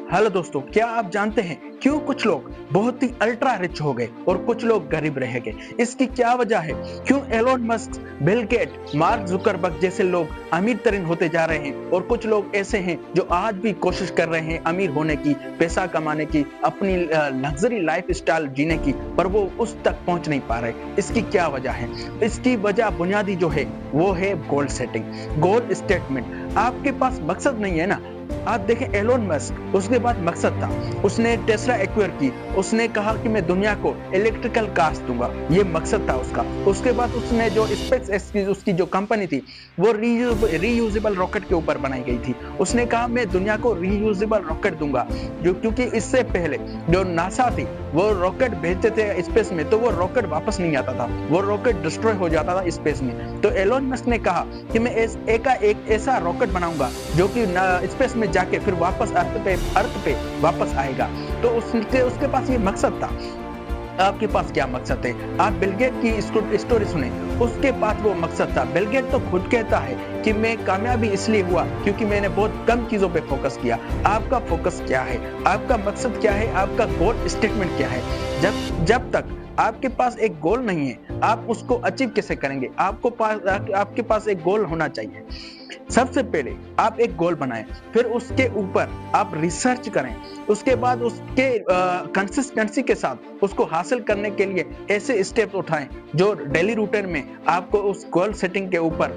Hello दोस्तों, क्या आप जानते हैं क्यों कुछ लोग बहुत ही अल्ट्रा रिच हो गए और कुछ लोग गरीब रह गए? इसकी क्या वजह है? क्यों Elon Musk, Bill Gate, Mark Zuckerberg जैसे लोग अमीर तरीन होते जा रहे हैं और कुछ लोग ऐसे हैं जो आज भी कोशिश कर रहे हैं अमीर होने की, पैसा कमाने की, अपनी लग्जरी लाइफ स्टाइल जीने की, पर वो उस तक पहुंच नहीं पा रहे। इसकी क्या वजह है? इसकी वजह बुनियादी जो है वो है गोल सेटिंग, गोल स्टेटमेंट। आपके पास मकसद नहीं है ना। आप देखें एलोन मस्क, उसके बाद मकसद था, उसने टेस्ला एक्वायर की, उसने कहा कि मैं दुनिया को इलेक्ट्रिकल कार्स दूंगा, ये मकसद था उसका। उसके बाद उसने जो स्पेस एक्स की उसकी जो कंपनी थी वो रीयूजेबल रॉकेट के ऊपर बनाई गई थी। उसने कहा मैं दुनिया को रीयूजेबल रॉकेट दूंगा, जो क्योंकि इससे पहले जो नासा थी वो रॉकेट भेजते थे स्पेस में तो वो रॉकेट वापस नहीं आता था, वो रॉकेट डिस्ट्रॉय हो जाता था स्पेस में। तो एलोन मस्क ने कहा कि मैं एक ऐसा रॉकेट बनाऊंगा जो कि स्पेस में जाके फिर वापस अर्थ पे वापस आएगा। तो उसके पास ये मकसद था। आपके पास क्या मकसद है? आप बिल गेट की स्टोरी सुने, उसके पास वो मकसद था। बिल गेट तो खुद कहता है कि मैं कामयाबी इसलिए हुआ क्योंकि मैंने बहुत कम चीजों पे फोकस किया। आपका फोकस क्या है? आपका मकसद क्या है? आपका गोल स्टेटमेंट क्या है? जब तक आपके पास एक गोल नहीं है, आप उसको अचीव कैसे करेंगे? आपके पास एक गोल होना चाहिए। सबसे पहले आप एक गोल बनाएं, फिर उसके ऊपर आप रिसर्च करें, उसके बाद उसके कंसिस्टेंसी के साथ उसको हासिल करने के लिए ऐसे स्टेप उठाएं जो डेली रूटीन में आपको उस गोल सेटिंग के ऊपर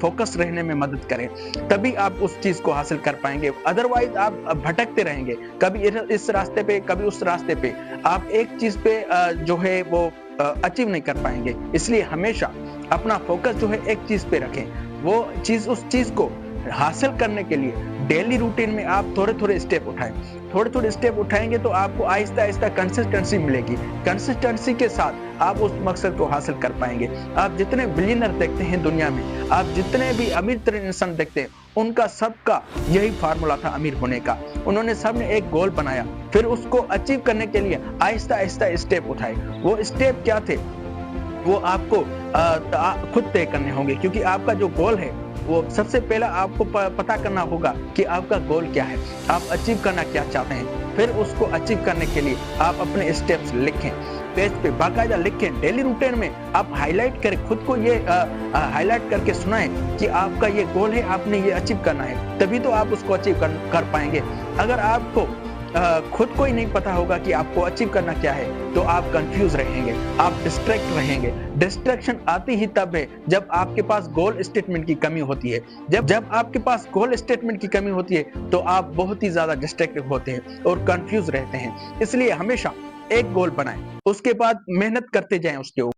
फोकस रहने में मदद करें। तभी आप उस चीज को हासिल कर पाएंगे। अदरवाइज आप भटकते रहेंगे, कभी इस रास्ते पे कभी उस रास्ते पे, आप एक चीज पे जो है वो अचीव नहीं कर पाएंगे। इसलिए हमेशा अपना फोकस जो है एक चीज पे रखें। वो चीज, उस चीज को हासिल करने के लिए डेली रूटीन में आप थोड़े थोड़े स्टेप उठाएं। थोड़े थोड़े स्टेप उठाएंगे तो आपको आहिस्ता आहिस्ता कंसिस्टेंसी मिलेगी। कंसिस्टेंसी के साथ आप उस मकसद को हासिल कर पाएंगे। आप जितने बिलियनर देखते हैं दुनिया में, आप जितने भी अमीर तरीन इंसान देखते हैं, उनका सबका यही फार्मूला था अमीर होने का। उन्होंने सबने एक गोल बनाया, फिर उसको अचीव करने के लिए आहिस्ता आहिस्ता स्टेप उठाए। वो स्टेप क्या थे वो आपको खुद तय करने होंगे, क्योंकि आपका जो गोल है वो सबसे पहला आपको पता करना होगा कि आपका गोल क्या है, आप अचीव करना क्या चाहते हैं। फिर उसको अचीव करने के लिए आप अपने स्टेप्स लिखें, पेज पे बाकायदा लिखें। डेली रूटीन में आप हाईलाइट करें, खुद को ये हाईलाइट करके सुनाएं कि आपका ये गोल है, आपने ये अचीव करना है, तभी तो आप उसको अचीव कर पाएंगे। अगर आपको खुद को ही नहीं पता होगा कि आपको अचीव करना क्या है तो आप कंफ्यूज रहेंगे, आप डिस्ट्रैक्ट रहेंगे। डिस्ट्रैक्शन आती ही तब है जब आपके पास गोल स्टेटमेंट की कमी होती है। जब आपके पास गोल स्टेटमेंट की कमी होती है तो आप बहुत ही ज्यादा डिस्ट्रैक्टेड होते हैं और कंफ्यूज रहते हैं। इसलिए हमेशा एक गोल बनाएं, उसके बाद मेहनत करते जाएं उसके ऊपर।